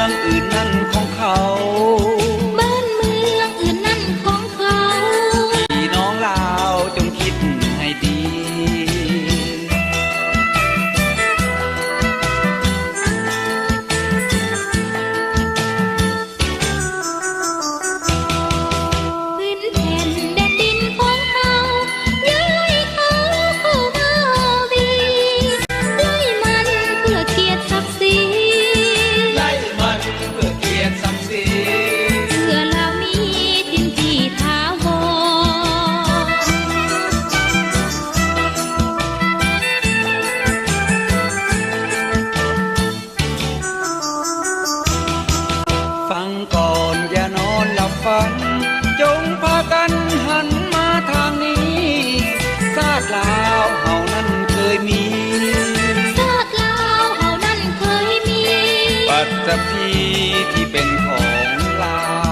องอื่นนั่นของเขาบ้านเมืองอื่นนั่นของเขาพี่น้องลาวจงคิดให้ดีฟังก่อนอย่านอนหลับฝันจงพากันหันมาทางนี้ชาติลาวเฮานั้นเคยมีชาติลาวเฮานั้นเคยมีปัตตภีที่เป็นของลาว